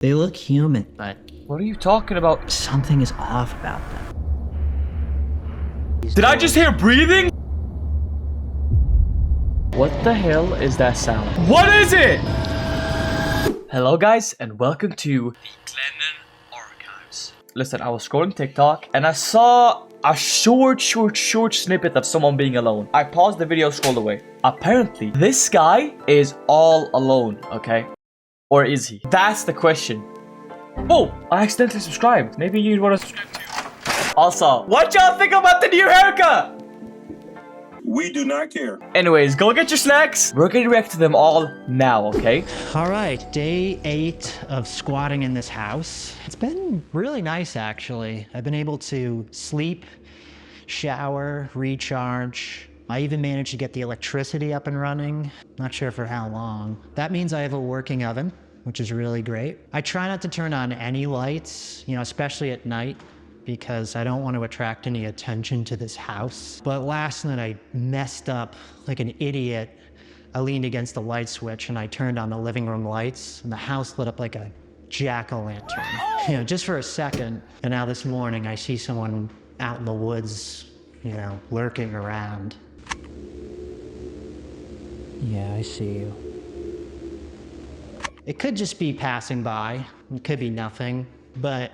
They look human, but What are you talking about? something is off about them. Did I just hear breathing? What the hell is that sound? What is it? Hello guys and welcome to the Glennon Archives. Listen, I was scrolling TikTok and I saw a short snippet of someone being alone. I paused the video, scrolled away. Apparently, this guy is all alone, okay? Or is he? That's the question. Oh, I accidentally subscribed. Maybe you'd want to subscribe too. Also, what y'all think about the new haircut? We do not care. Anyways, go get your snacks. We're gonna react to them all now, okay? All right, day 8 of squatting in this house. It's been really nice, actually. I've been able to sleep, shower, recharge. I even managed to get the electricity up and running. Not sure for how long. That means I have a working oven, which is really great. I try not to turn on any lights, especially at night, because I don't want to attract any attention to this house. But last night I messed up like an idiot. I leaned against the light switch and I turned on the living room lights and the house lit up like a jack-o'-lantern. Just for a second. And now this morning I see someone out in the woods, lurking around. Yeah, I see you. It could just be passing by. It could be nothing, but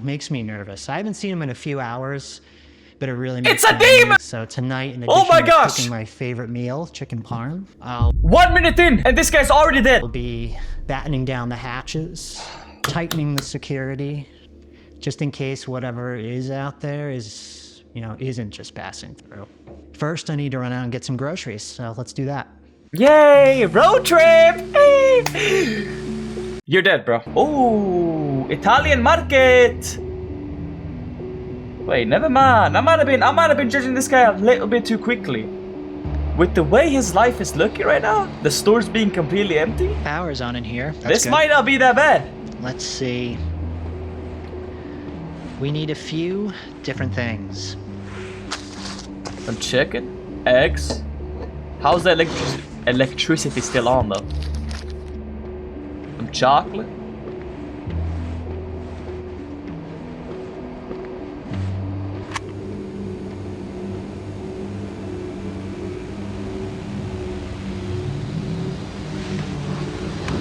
makes me nervous. I haven't seen him in a few hours, but it really makes It's a demon! So tonight, in Oh addition my to gosh! cooking my favorite meal, chicken parm, 1 minute in, and this guy's already dead. I'll be battening down the hatches, tightening the security, just in case whatever is out there isn't just passing through. First, I need to run out and get some groceries, so let's do that. Yay, road trip! Hey. You're dead, bro. Oh, Italian market. Wait, never mind. I might have been judging this guy a little bit too quickly. With the way his life is looking right now, the store's being completely empty. Power's on in here. That's This good. might not be that bad. Let's see. We need a few different things. Some chicken, eggs. How's the electricity still on though? Some chocolate.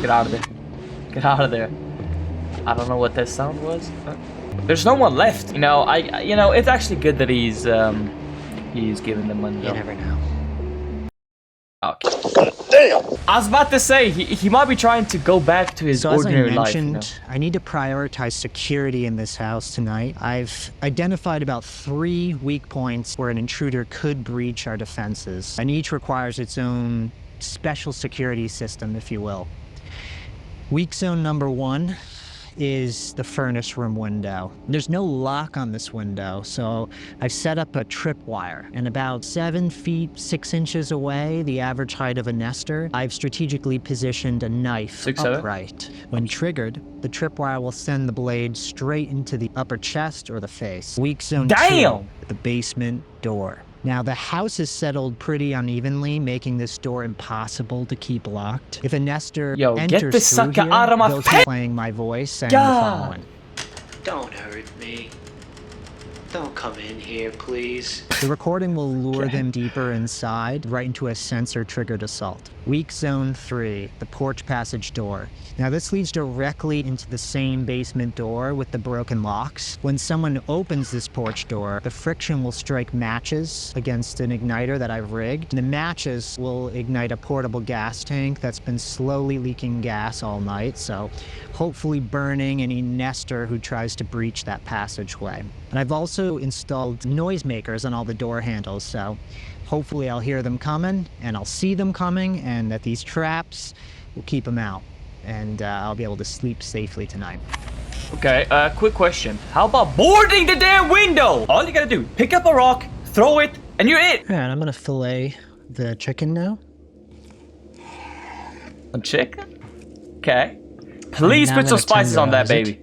Get out of there. Get out of there. I don't know what that sound was. There's no one left. It's actually good that he's giving them money. You never know. Okay. Damn. I was about to say he might be trying to go back to his ordinary life. As I mentioned, I need to prioritize security in this house tonight. I've identified about 3 weak points where an intruder could breach our defenses, and each requires its own special security system, if you will. Weak zone number 1 is the furnace room window. There's no lock on this window, so I've set up a tripwire. And about 7 feet 6 inches away, the average height of a nester, I've strategically positioned a knife upright. When triggered, the tripwire will send the blade straight into the upper chest or the face. Weak zone 2, the basement door. Now, the house is settled pretty unevenly, making this door impossible to keep locked. If a nester enters get this through sucker here, out of my they'll face! keep playing my voice saying the following. Don't hurt me. Don't come in here, please. The recording will lure them deeper inside, right into a sensor-triggered assault. Weak zone 3, the porch passage door. Now this leads directly into the same basement door with the broken locks. When someone opens this porch door, the friction will strike matches against an igniter that I've rigged. The matches will ignite a portable gas tank that's been slowly leaking gas all night, so hopefully burning any nester who tries to breach that passageway. And I've also installed noisemakers on all the door handles, so hopefully I'll hear them coming, and I'll see them coming, and that these traps will keep them out. And I'll be able to sleep safely tonight. Okay, quick question. How about boarding the damn window? All you gotta do, pick up a rock, throw it, and you're it. All right, I'm gonna fillet the chicken now. Some chicken? Okay. Please Now put some I'm gonna spices on that, tenderize it. baby.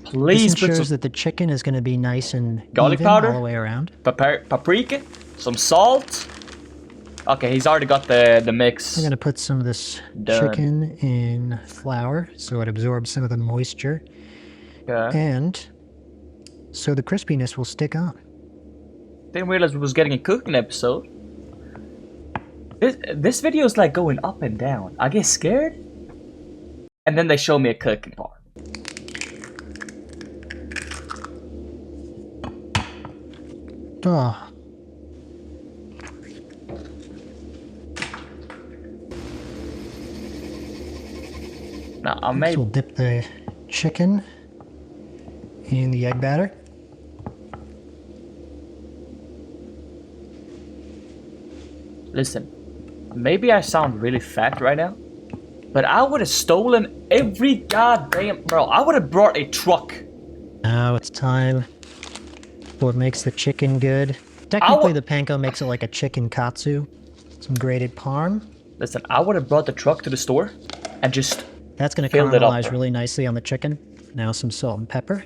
Please This put ensures some that the chicken is gonna be nice and garlic even powder? all the way around. paprika, some salt. Okay, he's already got the mix. I'm gonna put some of this Done. chicken in flour so it absorbs some of the moisture, Okay. and so the crispiness will stick on. Didn't realize we was getting a cooking episode. This video is like going up and down. I get scared, and then they show me a cooking part. Oh. Now I Next made. we'll dip the chicken in the egg batter. Listen, maybe I sound really fat right now, but I would have stolen every goddamn bro. I would have brought a truck. Now it's time for what makes the chicken good. Technically, the panko makes it like a chicken katsu. Some grated parm. Listen, I would have brought the truck to the store and just. That's going to filled it up, caramelize bro. really nicely on the chicken. Now some salt and pepper.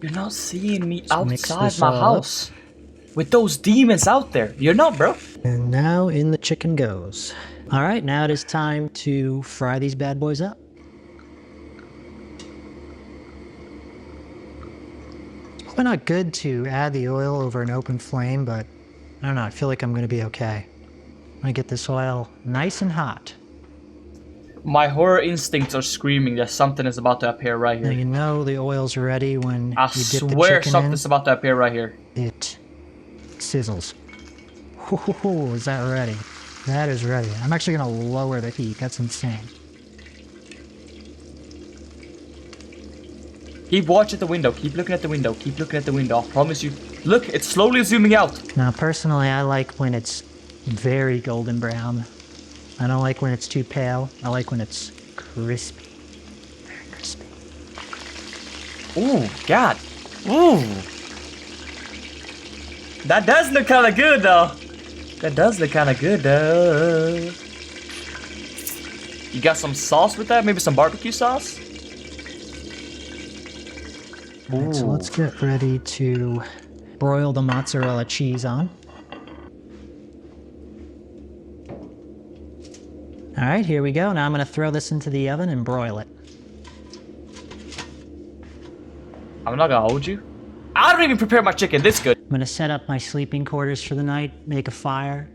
You're not seeing me mix outside this my all up. house with those demons out there. You're not, bro. And now in the chicken goes. All right, now it is time to fry these bad boys up. It's probably not good to add the oil over an open flame, but I don't know, I feel like I'm going to be okay. I'm going to get this oil nice and hot. My horror instincts are screaming that something is about to appear right Now here. you know the oil's ready when I you dip the swear chicken something's about to appear right here. in. It sizzles. Ooh, is that ready? That is ready. I'm actually going to lower the heat. That's insane. Keep watching the window. Keep looking at the window. Keep looking at the window. I promise you. Look, it's slowly zooming out. Now, personally, I like when it's very golden brown. I don't like when it's too pale. I like when it's crispy. Very crispy. Ooh, God. Ooh. That does look kind of good, though. That does look kind of good, though. You got some sauce with that? Maybe some barbecue sauce? All right, so let's get ready to broil the mozzarella cheese on. All right, here we go. Now I'm going to throw this into the oven and broil it. I'm not gonna hold you. I don't even prepare my chicken this good. I'm going to set up my sleeping quarters for the night, make a fire,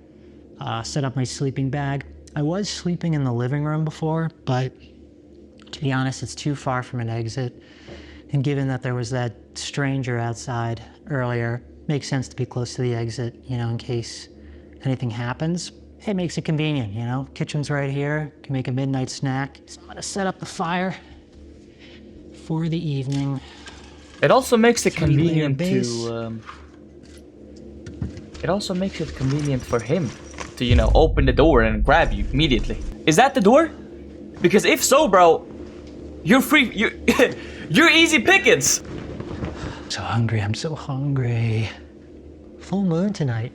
set up my sleeping bag. I was sleeping in the living room before, but to be honest, it's too far from an exit. And given that there was that stranger outside earlier, makes sense to be close to the exit, you know, in case anything happens. It makes it convenient, you know? Kitchen's right here, can make a midnight snack. So I'm gonna set up the fire for the evening. It also makes it Three-layer convenient base. to, it also makes it convenient for him to, you know, open the door and grab you immediately. Is that the door? Because if so, bro, you're free, you're easy pickings. So hungry, I'm so hungry. Full moon tonight.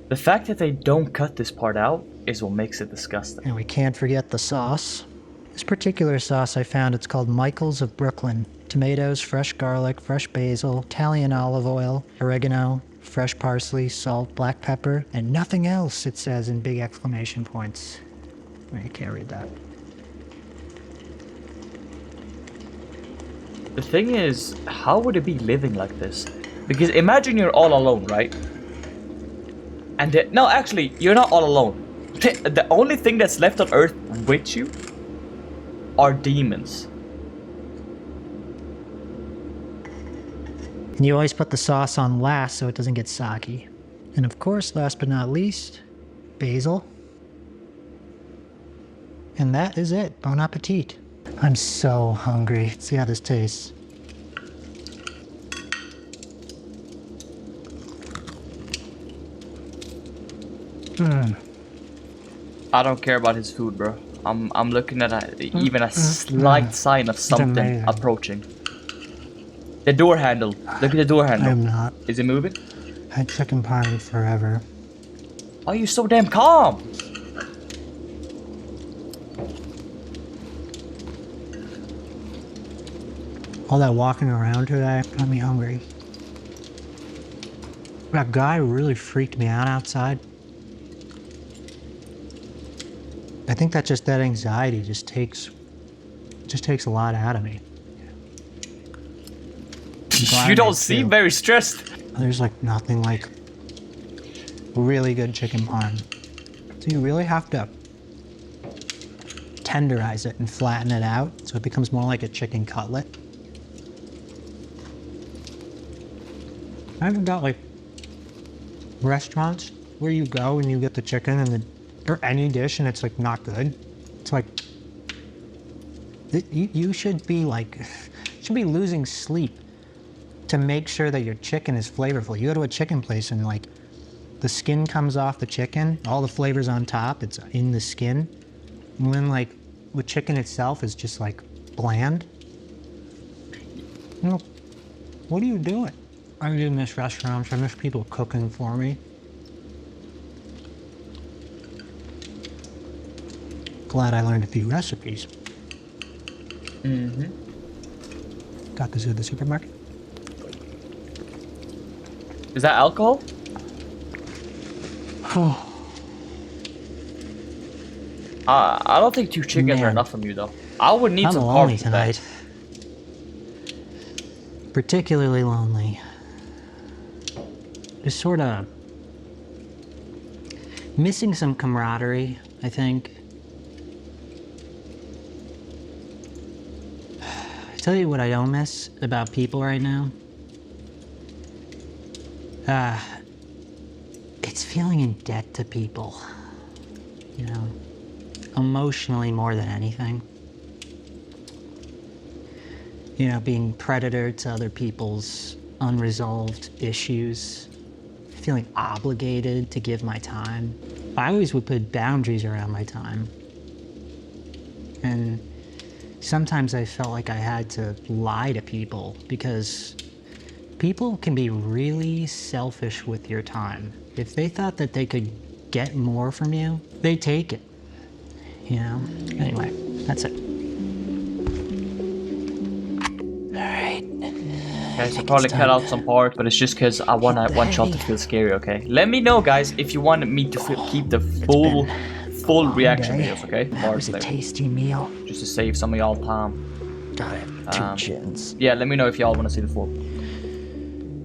The fact that they don't cut this part out is what makes it disgusting. And we can't forget the sauce. This particular sauce I found, it's called Michael's of Brooklyn. Tomatoes, fresh garlic, fresh basil, Italian olive oil, oregano, fresh parsley, salt, black pepper, and nothing else, it says in big exclamation points. I can't read that. The thing is, how would it be living like this? Because imagine you're all alone, right? And no, actually, you're not all alone. The only thing that's left on Earth with you are demons. And you always put the sauce on last so it doesn't get soggy. And of course, last but not least, basil. And that is it. Bon appetit. I'm so hungry. Let's see how this tastes. I don't care about his food, bro. I'm looking at even a slight sign of something amazing. approaching. The door handle. Look at the door handle. I'm not. Is it moving? Had chicken parm forever. Why are you so damn calm? All that walking around today got me hungry. That guy really freaked me out outside. I think that anxiety just takes a lot out of me. You don't seem very stressed. There's like nothing like really good chicken parm. So you really have to tenderize it and flatten it out so it becomes more like a chicken cutlet. I haven't got like restaurants where you go and you get the chicken and or any dish and it's like not good. It's like you should be losing sleep to make sure that your chicken is flavorful. You go to a chicken place and like the skin comes off the chicken, all the flavors on top, it's in the skin. And then like the chicken itself is just like bland. You know, what are you doing? I do miss restaurants. I miss people cooking for me. Glad I learned a few recipes. Mm-hmm. Got this at the supermarket. Is that alcohol? I don't think 2 chickens are enough from you though. I would need some lonely carbs tonight. Particularly lonely. Just sort of missing some camaraderie, I think. I tell you what I don't miss about people right now. It's feeling in debt to people. You know, emotionally more than anything. You know, being predator to other people's unresolved issues. Feeling obligated to give my time. I always would put boundaries around my time. And sometimes I felt like I had to lie to people because people can be really selfish with your time. If they thought that they could get more from you, they take it. You know? Anyway, that's it. Okay, so probably cut out some part, but it's just because I want y'all to feel scary, okay? Let me know, guys, if you want me to keep the full reaction videos, okay? That was a tasty meal. Just to save some of y'all time. Got it. 2 chins. Yeah, let me know if y'all want to see the full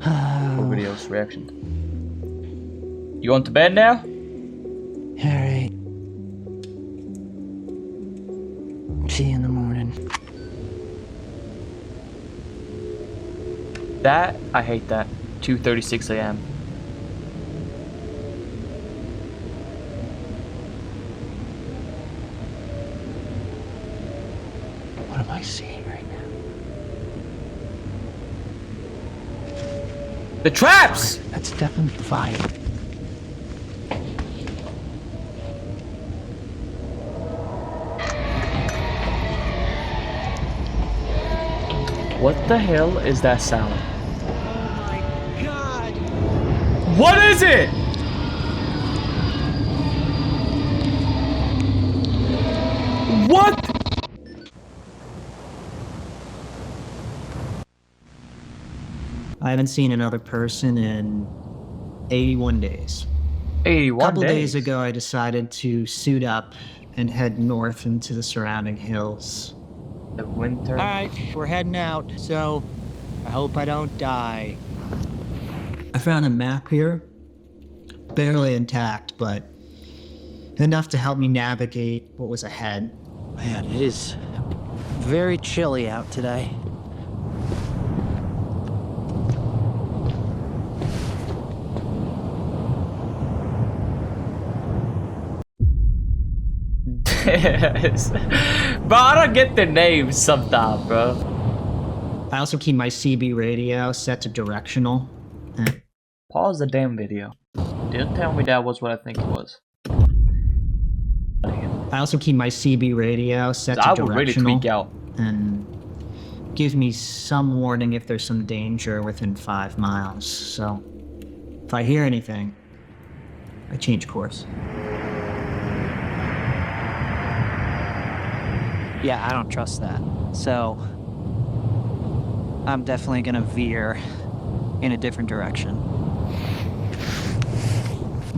videos reaction. You going to bed now? Alright. See you in the morning. That, I hate that. 2:36 a.m. What am I seeing right now? The traps! That's definitely fire. What the hell is that sound? Oh my God! What is it? What? I haven't seen another person in 81 days. 81 A couple days. days ago, I decided to suit up and head north into the surrounding hills. The winter. All right, we're heading out, so I hope I don't die. I found a map here. Barely intact, but enough to help me navigate what was ahead. Man, it is very chilly out today. Bro, I don't get their names sometimes, bro. I also keep my CB radio set to directional. Pause the damn video. Didn't tell me that was what I think it was. I also keep my CB radio set to I directional. would really tweak out. And gives me some warning if there's some danger within 5 miles. So if I hear anything, I change course. Yeah, I don't trust that. So I'm definitely gonna veer in a different direction.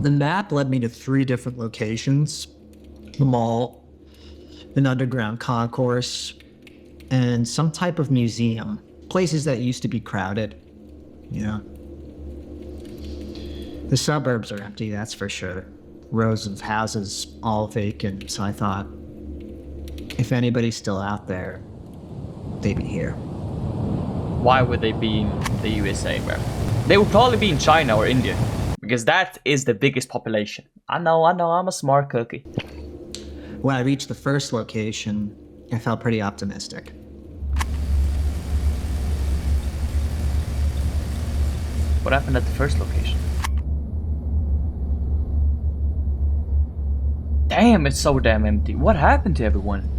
The map led me to 3 different locations: the mall, an underground concourse, and some type of museum. Places that used to be crowded. Yeah. The suburbs are empty, that's for sure. Rows of houses, all vacant, so I thought, if anybody's still out there, they'd be here. Why would they be in the USA, bro? They would probably be in China or India, because that is the biggest population. I know, I'm a smart cookie. When I reached the first location, I felt pretty optimistic. What happened at the first location? Damn, it's so damn empty. What happened to everyone?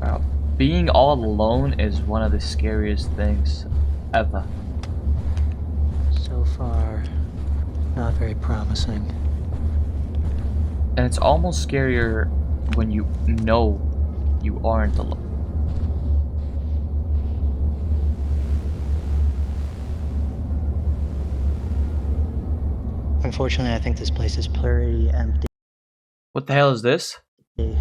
Wow. Being all alone is one of the scariest things ever. So far, not very promising. And it's almost scarier when you know you aren't alone. Unfortunately, I think this place is pretty empty. What the hell is this? There's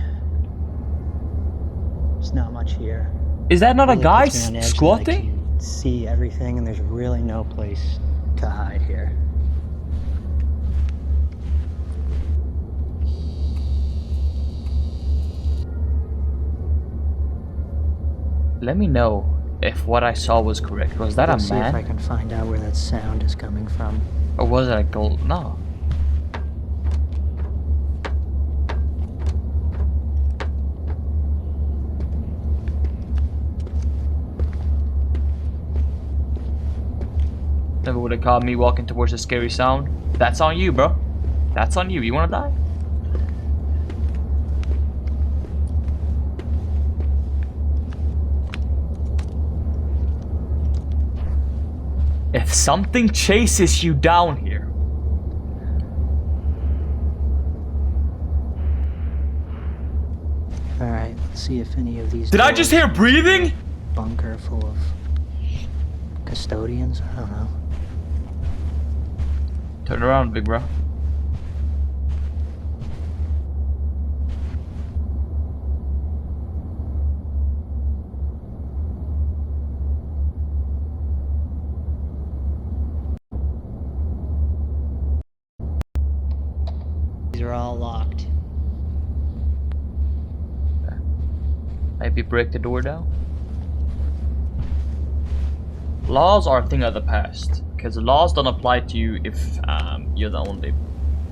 not much here. Is that not a Really guy puts me on edge, squatting? like, you see everything, and there's really no place to hide here. Let me know if what I saw was correct. Was that a Let's see if I man? can find out where that sound is coming from. Or was it a gold? No. Never would have caught me walking towards a scary sound. That's on you, bro. That's on you. You wanna die? If something chases you down here. Alright, let's see if any of these. Did I just hear breathing? Bunker full of custodians? I don't know. Turn around, big bro. These are all locked. Maybe break the door down. Laws are a thing of the past, because the laws don't apply to you if you're the only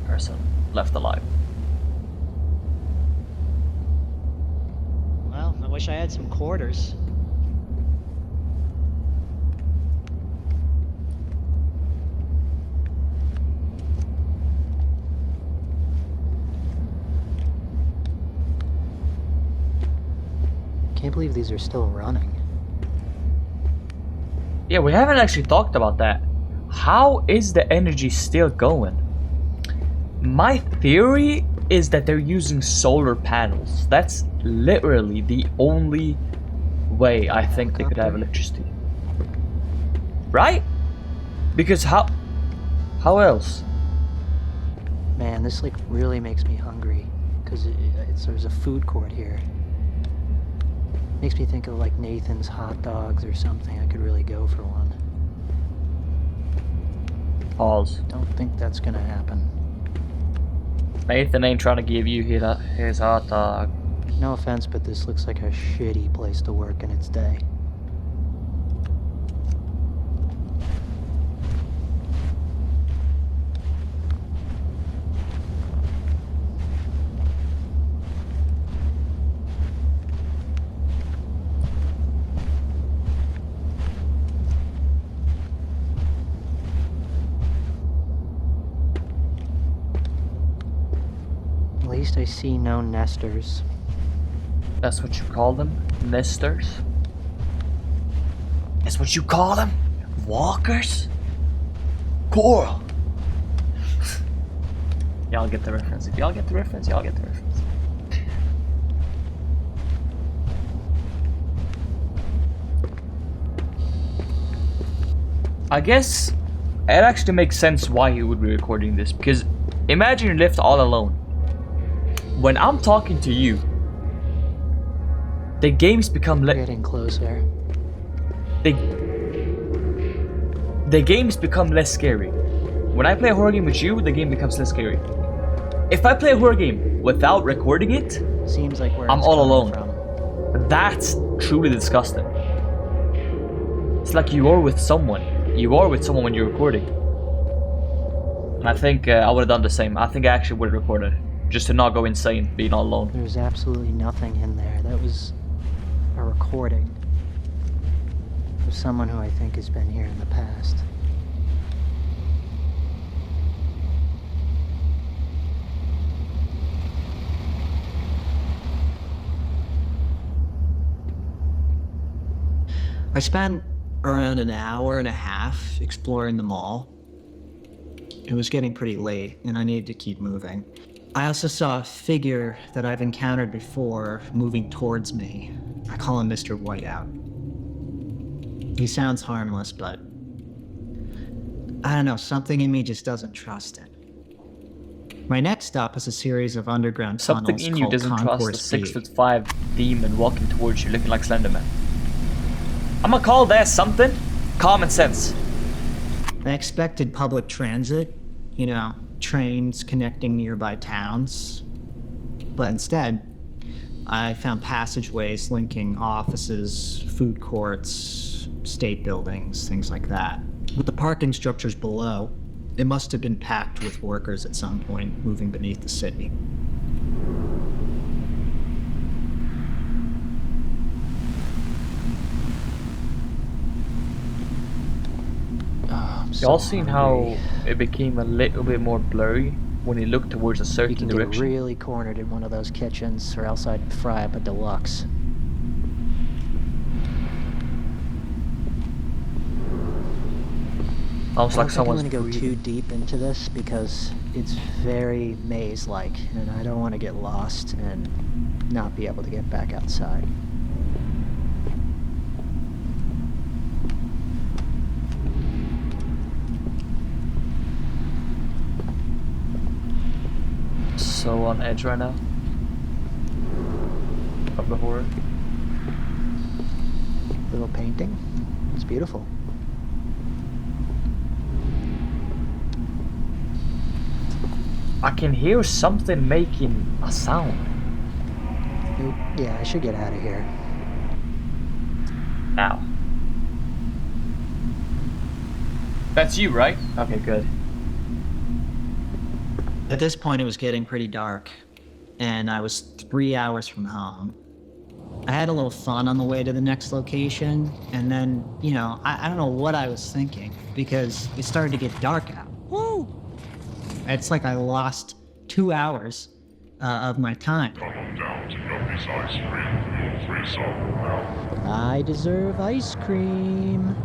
person left alive. Well, I wish I had some quarters. Can't believe these are still running. Yeah, we haven't actually talked about that. How is the energy still going? My theory is that they're using solar panels. That's literally the only way I think they could have electricity. Right? Because how else? Man, this like really makes me hungry. Because there's a food court here. Makes me think of like Nathan's hot dogs or something. I could really go for one. Pause. Don't think that's gonna happen. Nathan ain't trying to give you his hot dog. No offense, but this looks like a shitty place to work in its day. At least I see no nesters. That's what you call them? Nesters? That's what you call them? Walkers? Coral! Y'all get the reference. If y'all get the reference, y'all get the reference. I guess it actually makes sense why he would be recording this, because imagine you're left all alone. When I'm talking to you, the games become Getting closer. the games become less scary. When I play a horror game with you, the game becomes less scary. If I play a horror game without recording it, Seems like where I'm it's all coming alone. from. That's truly disgusting. It's like you are with someone. You are with someone when you're recording. And I think I would have done the same. I think I actually would have recorded, just to not go insane being all alone. There's absolutely nothing in there. That was a recording of someone who I think has been here in the past. I spent around an hour and a half exploring the mall. It was getting pretty late, and I needed to keep moving. I also saw a figure that I've encountered before moving towards me. I call him Mr. Whiteout. He sounds harmless, but I don't know, something in me just doesn't trust it. My next stop is a series of underground Something tunnels in you called doesn't trust Concourse a B. 6'5" demon walking towards you looking like Slenderman. I'm gonna call that something common sense. I expected public transit, you know, trains connecting nearby towns. But instead, I found passageways linking offices, food courts, state buildings, things like that. With the parking structures below, it must have been packed with workers at some point moving beneath the city. Y'all seen how it became a little bit more blurry when he looked towards a You certain can get direction? really cornered in one of those kitchens, or else I'd fry up a deluxe. Almost like I someone's don't think I'm gonna go breathing. too deep into this because it's very maze-like, and I don't want to get lost and not be able to get back outside. So on edge right now of the horror. Little painting. It's beautiful. I can hear something making a sound. Yeah, I should get out of here. Now. That's you, right? Okay, good. At this point, it was getting pretty dark, and I was 3 hours from home. I had a little fun on the way to the next location, and then, you know, I don't know what I was thinking, because it started to get dark out. Woo! It's like I lost 2 hours of my time. Come on down to Guppy's Ice Cream. You'll free some now. I deserve ice cream.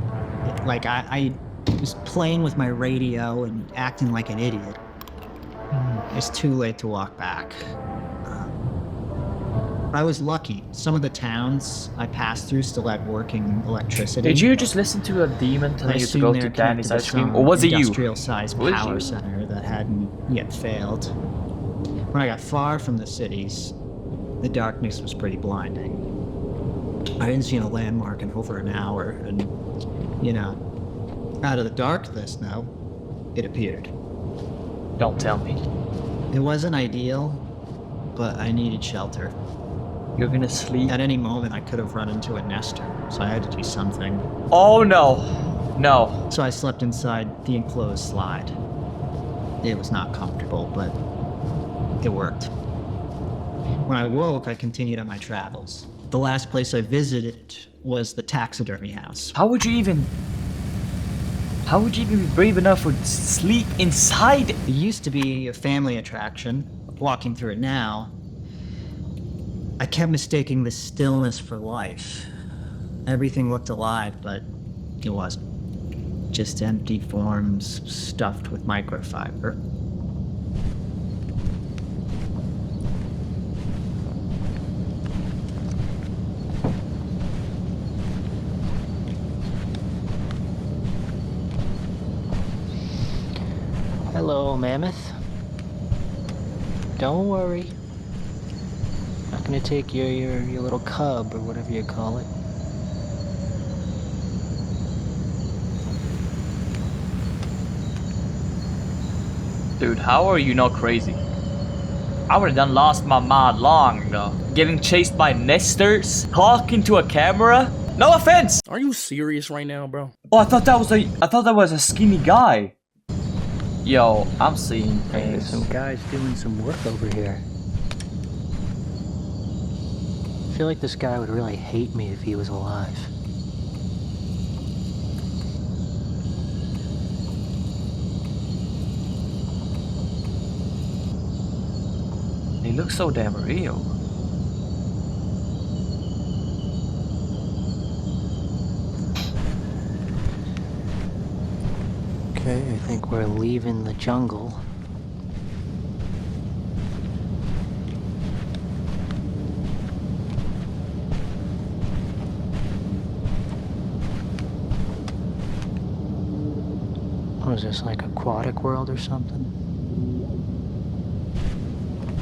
Like, I was playing with my radio and acting like an idiot. It's too late to walk back. I was lucky. Some of the towns I passed through still had working electricity. Did you just listen to a demon I telling you to assume go they're to Danny's connected ice to cream? some Or was it you? industrial-sized Was power you? center that hadn't yet failed. When I got far from the cities, the darkness was pretty blinding. I hadn't seen a landmark in over an hour, and, you know, out of the darkness now, it appeared. Don't tell me. It wasn't ideal, but I needed shelter. You're gonna sleep? At any moment, I could have run into a nester, so I had to do something. Oh no. No. So I slept inside the enclosed slide. It was not comfortable, but it worked. When I woke, I continued on my travels. The last place I visited was the taxidermy house. How would you even be brave enough to sleep inside? It used to be a family attraction. Walking through it now, I kept mistaking the stillness for life. Everything looked alive, but it wasn't. Just empty forms stuffed with microfiber. Hello, Mammoth. Don't worry. I'm not gonna take your little cub or whatever you call it. Dude, how are you not crazy? I would've done lost my mind long ago. Getting chased by nesters? Talking to a camera? No offense! Are you serious right now, bro? Oh, I thought that was a skinny guy. Yo, I'm seeing Hey, things. some guys doing some work over here. I feel like this guy would really hate me if he was alive. He looks so damn real. Okay, I think we're leaving the jungle. What is this, like Aquatic World or something?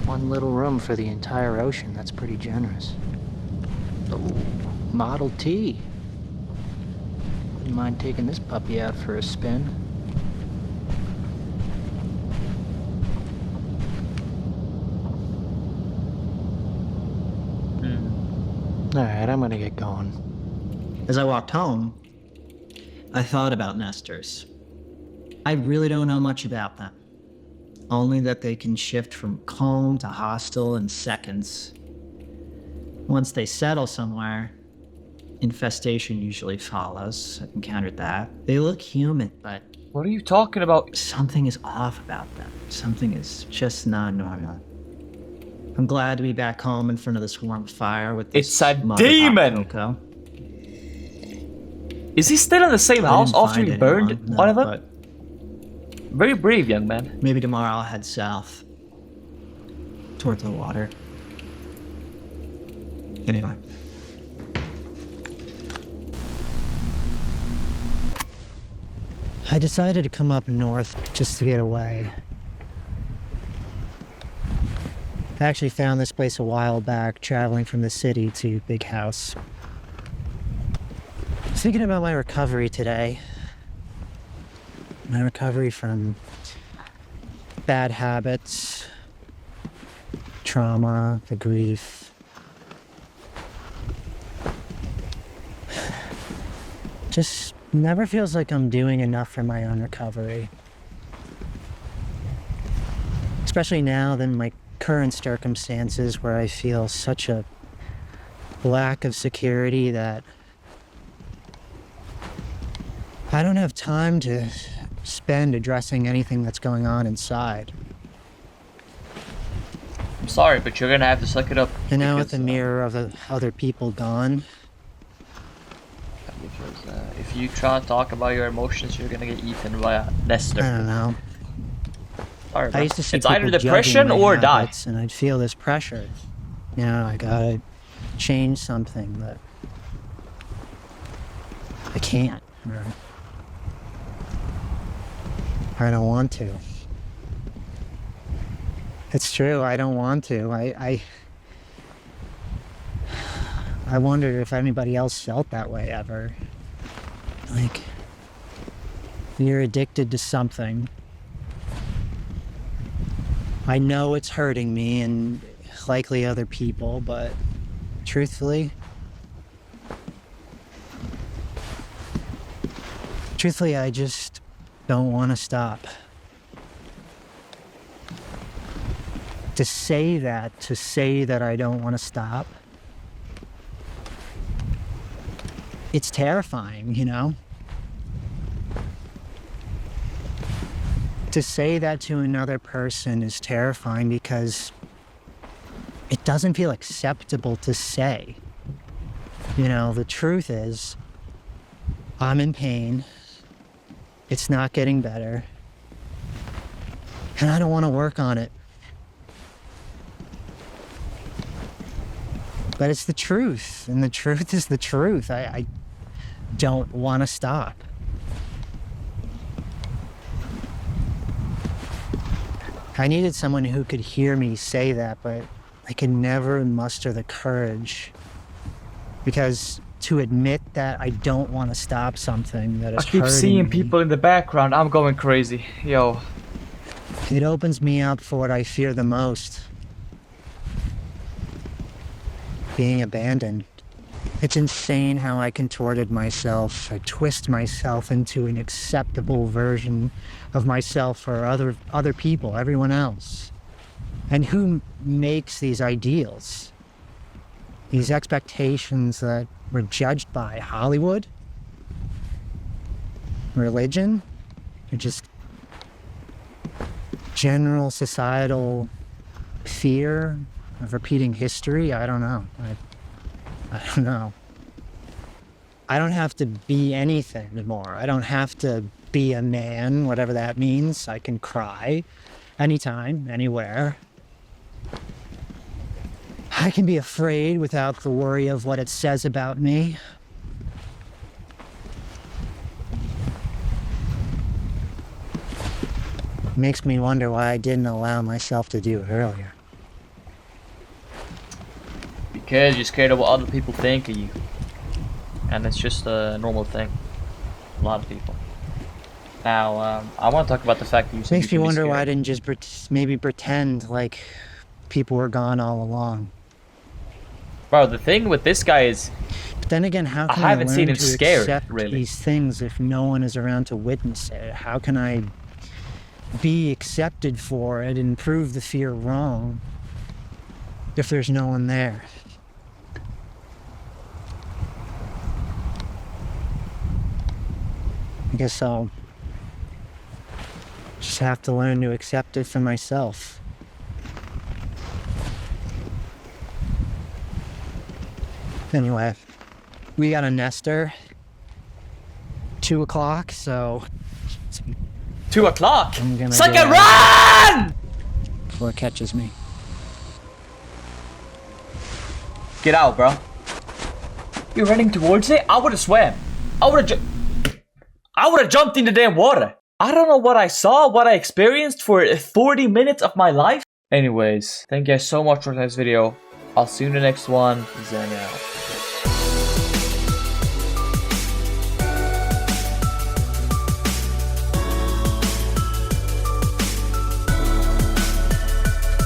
One little room for the entire ocean, that's pretty generous. Oh, Model T. Wouldn't mind taking this puppy out for a spin. Alright, I'm gonna get going. As I walked home, I thought about nesters. I really don't know much about them. Only that they can shift from calm to hostile in seconds. Once they settle somewhere, infestation usually follows. I've encountered that. They look human, but What are you talking about? something is off about them. Something is just not normal. I'm glad to be back home in front of this warm fire with this It's a mother hot demon! cocoa. Is he still in the same I house didn't after find he burned anyone, no, one of them? but Very brave, young man. maybe tomorrow I'll head south. Towards the water. Anyway. I decided to come up north just to get away. I actually found this place a while back, traveling from the city to Big House. I was thinking about my recovery today. My recovery from bad habits, trauma, the grief. Just never feels like I'm doing enough for my own recovery. Especially now than my current circumstances where I feel such a lack of security that I don't have time to spend addressing anything that's going on inside. I'm sorry, but you're gonna have to suck it up. And now with because, the mirror of the other people gone, Because if you try to talk about your emotions, you're gonna get eaten by a I nester. don't know. Sorry, bro. I used to see it's either people depression judging my or die. habits, and I'd feel this pressure. You know, I gotta change something, but I can't. Or I don't want to. It's true, I don't want to. I wonder if anybody else felt that way ever. Like, you're addicted to something. I know it's hurting me and likely other people, but truthfully, I just don't want to stop. To say that I don't want to stop, it's terrifying, you know? To say that to another person is terrifying because it doesn't feel acceptable to say. You know, the truth is, I'm in pain. It's not getting better. And I don't want to work on it. But it's the truth, and the truth is the truth. I don't want to stop. I needed someone who could hear me say that, but I could never muster the courage. Because to admit that I don't want to stop something that is I keep hurting seeing me, people in the background. I'm going crazy. Yo. it opens me up for what I fear the most. Being abandoned. It's insane how I contorted myself. I twist myself into an acceptable version of myself for other people, everyone else. And who makes these ideals? These expectations that we're judged by Hollywood? Religion? Or just general societal fear of repeating history? I don't know. I don't know. I don't have to be anything anymore. I don't have to be a man, whatever that means. I can cry anytime, anywhere. I can be afraid without the worry of what it says about me. It makes me wonder why I didn't allow myself to do it earlier. Because you're scared of what other people think of you. And it's just a normal thing. A lot of people. Now, I want to talk about the fact that you said Makes me you should be wonder why I scared. didn't just maybe pretend like people were gone all along. Bro, the thing with this guy is, But then again, how I can haven't learn seen him to scared, accept really. these things if no one is around to witness it? How can I be accepted for it and prove the fear wrong if there's no one there? I guess I'll just have to learn to accept it for myself. Anyway, we got a nester. 2 o'clock, so 2 o'clock. I'm gonna Sucker, go run! before it catches me. Get out, bro. You're running towards it? I would have swam. I would have jumped in the damn water. I don't know what I saw, what I experienced for 40 minutes of my life. Anyways, thank you guys so much for this video. I'll see you in the next one. Zen out.